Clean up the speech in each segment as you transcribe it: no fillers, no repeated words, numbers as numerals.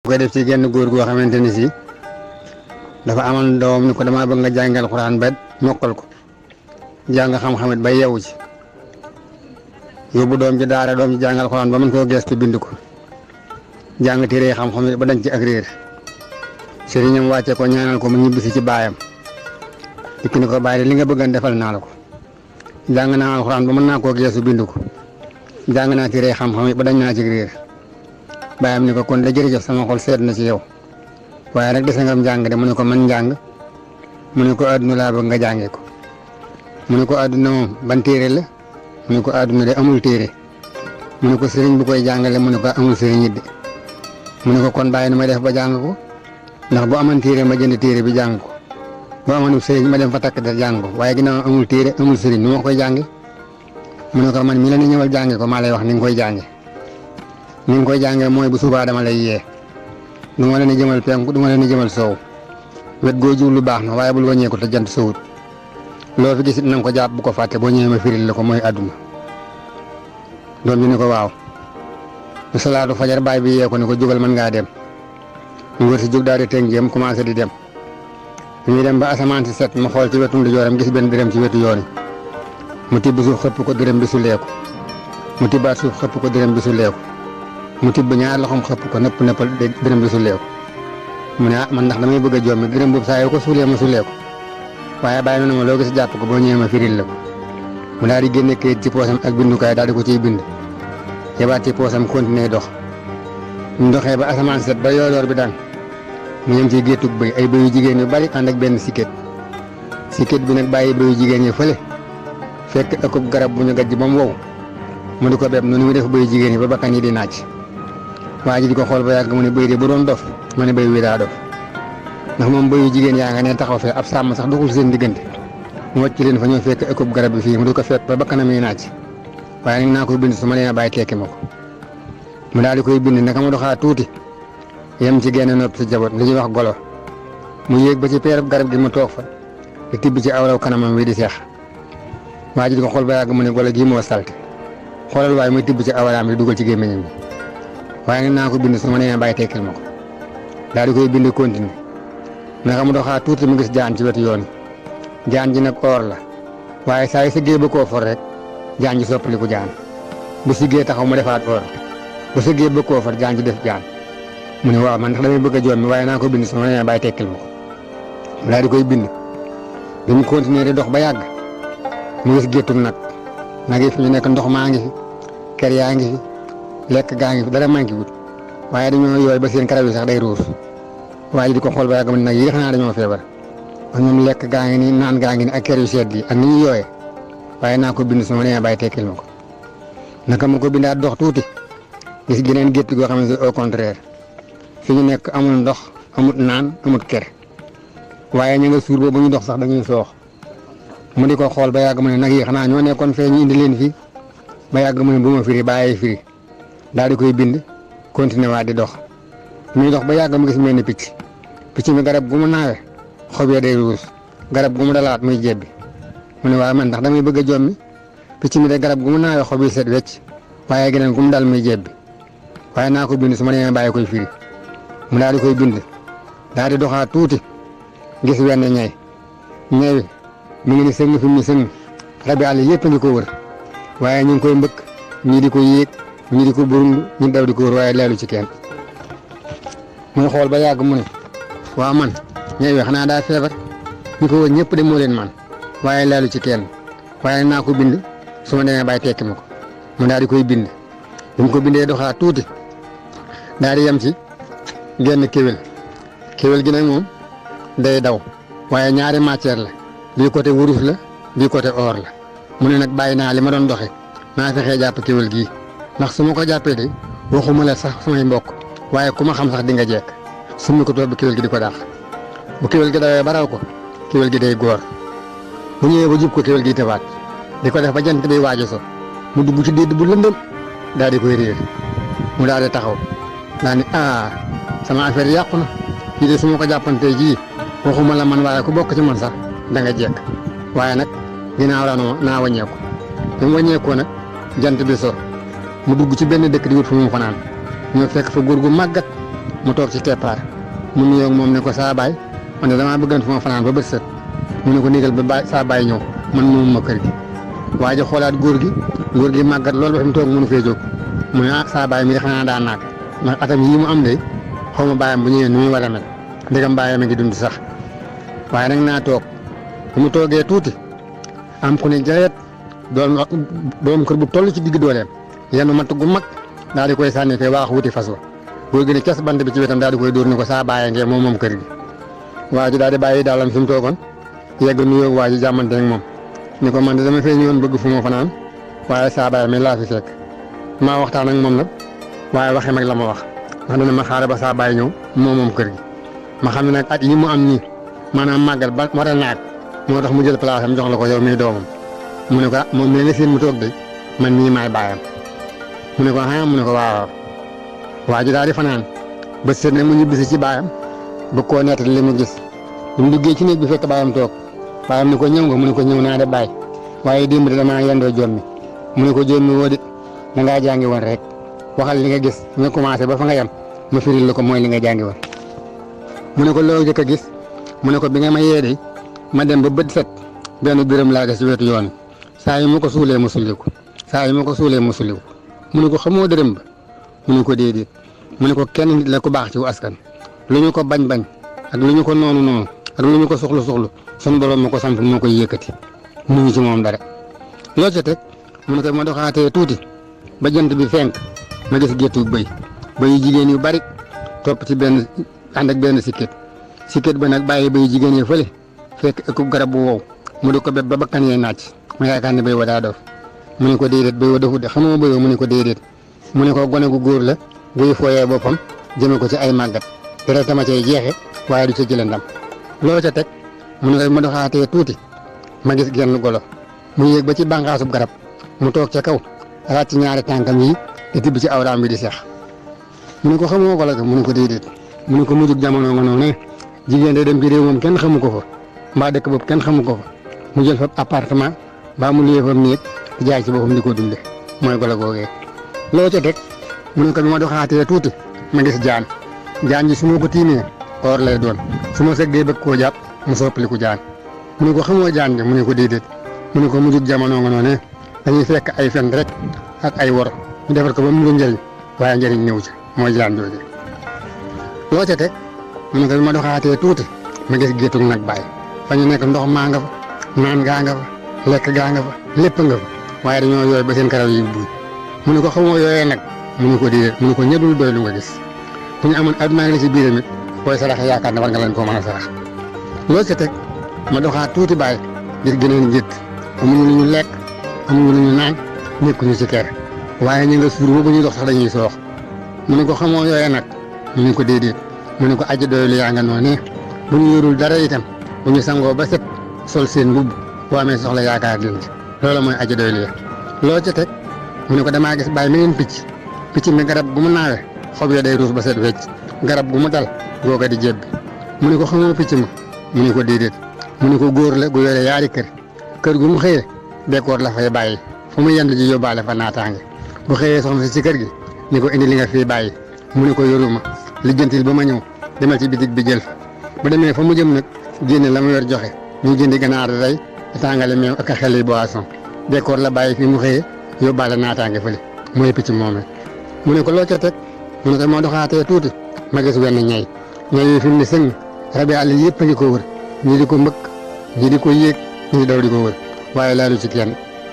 koy def ci genn góor goo xamante ni si dafa amoon doom ni ko damaa bëgg nga jàngal Alxuraan ba mokkal ko jàng xam-xamit ba yeewu ci yóbbu doom ji daara doom ji jàngal Alxuraan ba mën koo gestu bind ko jàng téere xam-xam ba dañ ci ak réer sëriñam wàcce ko ñaanal ko mu ñibbisi ci baayam dikk ni ko bàyyi li nga bëggan defal naa la ko jàng naa Alxuraan ba mën naa koo geesu bind ko jàng naa téere xam-xam ba dañ naa ci réer baayam ni ko kon de jërëjëf sama xol seet na ci yow waaye nag dese ngam jàng de mu ne ko man njàng mu ne ko àdduna laa bëgg nga jàngee ko mu ne ko àdduna moom ban téere la mu ne ko àdduna de amul téere mu ne ko sëriñ bu koy jàngale mu ne ko amul sëriñ it de mu ne ko kon bàyyi na ma def ba jàng ko ndax bu amoon téere ma jënd téere bi jàng ko bu amoon sëriñ ma dem fa takk da jàng ko waaye ginnaaw amul téere amul sëriñ nu ma koy jànge mu ne ko man mi la ni ñëwal jànge ko maa lay wax ni nga koy jànge ni nga koy jàngee mooy bu subaa dama lay yee du ma leen a jëmal penku du ma leen a jëmal soow wet goo jiw lu baax na waaye bul wàññeeku te jant sowut loo fi gisit na nga ko jàpp bu ko fàtte boo ñëwee ma firil la ko mooy àdduna doom ji ni ko waaw bu salaatu fajar baay bi yee ko ni ko jógal mën ngaa dem mu wër si jóg daal di tënk jëm commencé di dem ñuy dem ba asamaan si set ma xool ci wetu ndijooram gis benn dërëm ci wetu yoon mu tibb suuf xëpp ko dërëm bi su leeku mu tibbaat suuf xëpp ko dërëm bi su leeku mu tibb ñaar loxoom xëpp ko nëpp nëppal dërëm bi suulee ko mu ne ah man ndax damay bëgg a jommi dërëm boobu saa yoo ko suulee ma suulee ko waaye bàyyi na ma loo gis jàpp ko boo ñëwee ma firil la ko mu daal di génne kayit ci poosam ak bindukaay daal di ko ciy bind yebaat ci poosam continué dox ñu doxee ba asamaan set ba yoor bi daan mu ñëm ci géttug bëy ay bëyu jigéen yu bari ànd ak benn sikket bi nag bàyyi bëyu jigéen yi fële fekk ëkkub garab bu ñu gajj ba mu wow mu di ko beb noonu mu def bëyu jigéen yi ba bakkan yi di naaj waa ji di ko xool ba yàgg mu ne bëy de bu doon dof ma ne bëy wi daa dof ndax moom bëyu jigéen yaa nga ne taxaw fee ab sàmm sax doxul seen diggante mu wàcc leen fa ñoo fekk ëkkub garab bi fii mu di ko fekk ba bakkanam yi naaj waaye nag naa ko bind su ma leen a bàyyi tekki ma ko mu daal di koy bind naka mu doxaa tuuti yem ci genn nopp si jaboot li ñuy wax golo mu yéeg ba ci peerab garab gi mu toog fa di tibb ci awraw kanamam wi di seex waa ji di ko xool ba yàgg mu ne golo gii moo salte xoolal waaye muy tibb ci awraam di dugal ci gémmiñam bi waaye nag naa ko bind su ma nee bàyyi tekkil ma ko daal di koy bind continué naka mu doxaa tuuti mu gis jaan ci wetu yoon jaan ji nag or la waaye saa yu sëggee ba koo for rek jaan ji soppaliku jaan bu siggee taxaw mu defaat or bu sëggee ba koo for jaan ji def jaan mu ne waaw man ndax damay bëgg a jommi waaye naa ko bind su ma nee bàyyi tekkil ma ko daal di koy bind bi mu continué di dox ba yàgg mu gis géttum nag yi fi ñu nekk ndox maa ngi fi kër yaa ngi fi lekk gaa ngi fi dara manqué wut waaye dañoo yooy ba seen karaw yi sax day ruus waaye di ko xool ba yàgg mu ne nag yi xanaa dañoo feebar ak ñoom lekk gaa ngi ni naan gaa ngi ni ak kër yu sedd yi ak ni ñu yooyee waaye naa ko bind su ma nee bàyyi tekkil ma ko naka ma ko bindaat dox tuuti gis geneen gétt goo xam ne au contraire fi ñu nekk amul ndox amut naan amut kër waaye ñu nga suur boobu ñu dox sax dañuy soox mu di ko xool ba yàgg mu ne nag yi xanaa ñoo nekkoon fee ñu indi leen fii ba yàgg mu ne bu ma firi bàyyi firi daal di koy bind continué waat di dox muy dox ba yàgg mu gis mel ni picc mi garab gu mu naawe xob ya day ruus garab gu mu dalaat muy jebbi mu ne waaye man ndax damay bëgg a jommi picc mi de garab gu mu naawe xob yi set wecc waaye geneen gu mu dal muy jebbi waaye naa ko bind su ma nee bàyyi koy firi mu daal di koy bind daal di doxaat tuuti gis wenn ñay wi mu ngi ni sëng fi mu sëng rabi àll yëpp a ngi ko wër waaye ñu ngi koy mbëkk ñii di ko yéeg ñii di ko burundu ñu daw di ko wër waaye leelu ci kenn muy xool ba yàgg mu ne waaw man ñay wi xanaa daa feebar ñu ko wër ñëpp de moo leen man waaye leelu ci kenn waaye naa ko bind su ma demee bàyyi tekki ma ko mu daal di koy bind bi mu ko bindee doxaat tuuti daal di yem ci genn kéwél gi nag moom day daw waaye ñaari matière la bii côté wurus la bii côté or la mu ne nag bàyyi naa li ma doon doxe naa fexee jàpp kéwél gii ndax su ma ko jàppee de waxuma la sax samay mbokk waaye ku ma xam sax di nga jekk summi ko toog bi kéwél gi di ko dàq bu kéwél gi dawee ba raw ko kéwél gi day góor bu ñëwee ba jub ko kéwél gi tebaat di ko def ba jant bi waajo so mu dugg ci dédd bu lëndëm daal di koy réer mu daal di taxaw daal ni sama affaire yàqu na kii de su ma ko jàppantee ji waxuma la man waaye ku bokk ci man sax da nga jekk waaye nag ginnaaw ranoo naa wàññeeku bi mu wàññeekoo nag jant bi so mu dugg ci benn dëkk di wut fu mu fanaan ñoo fekk fa góor gu màggat mu toog ci keppaar mu nuyoo moom ne ko saa baay man de damaa bëggoon fu ma fanaan ba bët set mu ne ko négal ba baay saa baay ñëw man moom ma kër gi. waa ji xoolaat góor gi màggat loolu ba fi mu toog mënu fee jóg mu ne saa baay mi de xanaa daa naag ndax atam yii mu am de xaw ma baayam bu ñëwee nu muy war a mel ndegam baayam a ngi dund sax waaye nag naa toog bu mu toogee tuuti am ku ne jareet doom kër bu toll ci digg dooleem yenn matt gu mag daal di koy sànni koy waax wuti fas wa góor gi ne cas bant bi ci wetam daal di koy dóor ne ko saa bàyyee ngee moom kër gi. waa ji daal di bàyyi daalam fi mu toogoon yegg nuyoo waa ji jàmmante ak moom ni ko man de dama fee ñëwoon bëgg fu ma fanaan waaye saa bàyyi mi laa fi fekk maa waxtaan ak moom nag waaye waxee mag la ma wax ndax dana ma xaare ba saa bàyyi ñëw moom kër gi. ma xam ne nag at yi mu am nii maanaam màggal ba war a naag moo tax mu jël place am jox la ko yow mii doomam mu ne ko moom mi nga seen mu toog de man mii maay baayam mu ne ko mu ne ko waaw waa ji daal di fanaan ba seet ne mu ñibbisi ci baayam ba koo nettali li mu gis bu mu duggee ci néeg bi fekk baayam toog baayam ni ko ñëw nga mu ne ko ñëw naa de baay waaye démb de damaa yendoo jommi mu ne ko jommi woo de da ngaa jàngi woon rek waxal li nga gis nga commencé ba fa nga yem ma firil la ko mooy li nga jàngi woon. mu ne ko loo jëkk a gis mu ne ko bi nga ma yee de ma dem ba bët set benn dërëm laa gis ci wetu yoon saa yi ma ko suulee mu sulliku mu ne ko xamoo dërëm ba mu ne ko déedéet mu ne ko kenn nit la ku baax ci askan lu ñu ko bañ ak lu ñu ko noonu ak lu ñu ko soxlu sunu borom ma ko samp moo koy yëkkati mu ngi ci moom dara. loo ca teg mu ne ko ma doxaatee tuuti ba jant bi fenk ma gis géttu bëy yu jigéen yu bari topp ci benn ànd ak benn sikket ba nag bàyyi bëy jigéen yi fële fekk ëkkub garab bu wow mu di ko bépp ba bakkan yee naaj ma yaakaar ne bëy wa daa dof mu ne ko déedéet bëy wa dofut de xamoo bëy wa mu ne ko déedéet mu ne ko gone gu góor la guy fooyee boppam jëme ko ci ay màggat deret ma cay jeexe waaye du ca jële ndam. loo ca teg mu ne ko ma doxaatee tuuti ma gis genn golo mu yéeg ba ci bànqaasub garab mu toog ca kaw raat ci ñaari tànkam yi te tibb ci awraam bi di seex mu ne ko xamoo golo ga mu ne ko déedéet mu ne ko mujjug jamono nga noonu jigéen day dem ci réew moom kenn xamu ko fa mbaa dëkk boobu kenn xamu ko fa mu jël fa appartement mbaa mu luyee fa néeg jaay ci boppam di ko dunde mooy golo googee. loo ca teg mu ne ko bi ma doxaatee tuuti ma gis jaan ji su ma ko tiimee or lay doon su ma sëggee bëgg koo jàpp mu soppaliku jaan mu ne ko xamoo jaan ji mu ne ko déedéet mu ne ko mujjug jamono nga noonu dañuy fekk ay fen rek ak ay wor ñu defar ko ba mu njëriñ waaye njëriñ ñëw ci mooy jaan jooju. loo ca teg mu ne ko bi ma doxaatee tuuti ma gis géttug nag bàyyi fa ñu nekk ndox maa nga fa naan gaa nga fa lekk gaa nga fa lépp nga fa waaye dañoo yooy ba seen karaw yi buy mu ne ko xamoo yooyee nag mu ne ko déedéet mu ne ko ñëdul doy lu nga gis bu ñu amoon adduna la ci biir tamit booy sarax yaakaar ne war nga leen koo mën a sarax. loo ca teg ma doxaat tuuti bàyyi ngir gëneen njëtt amuñu lu ñu lekk amuñu lu ñu naan nekkuñu ci kër waaye ñu nga suur ba ñu dox sax dañuy soox mu ne ko xamoo yooyee nag mu ne ko déedéet mu ne ko aji doylu yaa nga noonu bu ñu yorul dara itam bu ñu sangoo ba set sol seen mbubb boo amee soxla yaakaar leen ci loolu mooy aji doylu ya. loo ca teg mu ne ko damaa gis bàyyi meneen picc mi garab gu mu naawe xob ya day ruus ba set wecc garab gu mu dal googa di jébbi mu ne ko xamoo picc ma mu ne ko déedéet mu ne ko góor la gu yore yaari kër gu mu xëyee bekkoor la fay bàyyi fu mu yendu ji yóbbaale fa naataange bu xëyee soxna si ci kër gi ni ko indi li nga fii bàyyi mu ne ko yoruma lijjantil ba ma ñëw demal ci bitig bi jël fa bu demee fa mu jëm nag génne la mu yor joxe ñu jëndi ganaar day tàngale meew ak xel yi boisson bekkoor la bàyyi fii mu xëyee yóbbaale naataange fële mooy picc moomee mu ne ko loo ca teg mu ne ko moo doxaatee tuuti ma gis wenn ñay yi fi mu ne sëng rabi àll yëpp a ngi ko wër ñi di ko mbëkk ñi di ko yéeg ñi daw di ko wër waaye laalu ci kenn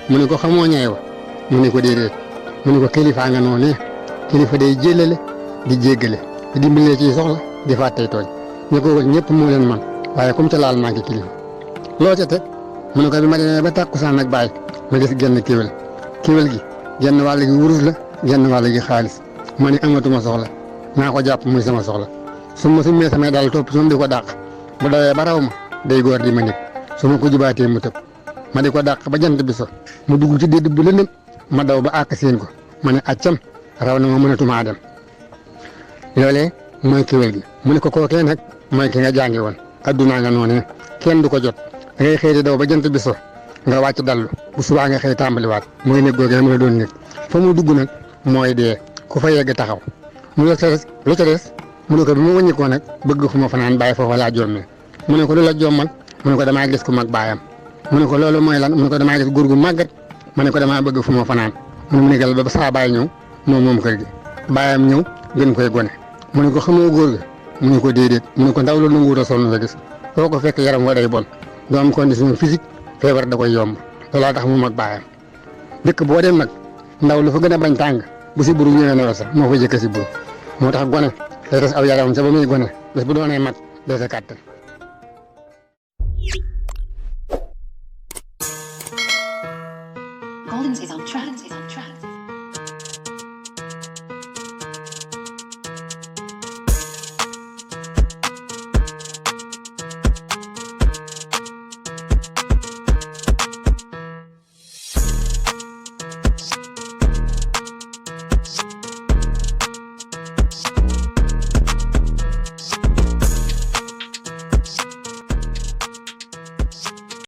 mu ne ko xamoo ñay wa mu ne ko déedéet mu ne ko kilifaa nga noonu kilifa day jéllale di jéggale di dimbalee ci soxla di fàttey tooñ ñu ko wër ñëpp moo leen man waaye comme ca laal manqué kilifa. loo ca teg mu ne ko bi ma demee ba tàkkusaan nag bàyyi ma gis genn kéwél gi genn wàll gi wurus la genn wàll gi xaalis ma ne amatuma soxla naa ko jàpp muy sama soxla su ma summee samay daal topp su ma di ko dàq bu dawee ba raw ma day góor di ma nit su ma ko jubaatee mu tëb ma di ko dàq ba jant bi so mu dugg ci déedéet bu lëndëm ma daw ba àkk seen ko ma ne accam raw na ma mënatumaa dem loolee mooy kéwél gi mu ne ko kookee nag mooy ki nga jàngi woon addunaa nga noonee kenn du ko jot da ngay xëy di daw ba jant bi so nga wàcc dallu bu subaa nga xëy tàmbaliwaat mooy nekk googee mu la doon nekk fa mu dugg nag mooy dee ku fa yegg taxaw mu lu ca des mu ne ko bi ma wëññi ko nag bëgg fu ma fanaan bàyyi foofa laa jommee mu ne ko lu la jommal mu ne ko damaa gis ku mag baayam mu ne ko loolu mooy lan mu ne ko damaa gis góor gu màggat ma ne ko damaa bëgg fu ma fanaan mu ne gal ba saa baay ñëw moom kër gi baayam ñëw gën koy gone mu ne ko xamoo góor ga mu ne ko déedéet mu ne ko ndaw la nanguwut a sonn sa gis foo ko fekk yaram wa day bon doo am condition physique feebar da koy yomb loolaa tax mu mag baayam dëkk boo dem nag ndaw lu fa gën a bañ tàng bu si buru ñëwee ne sax moo fa jëkk si buru moo tax gone day des aw yaramam sa ba muy gone bés bu doonee mag day sa kàttan. Goldens is on track.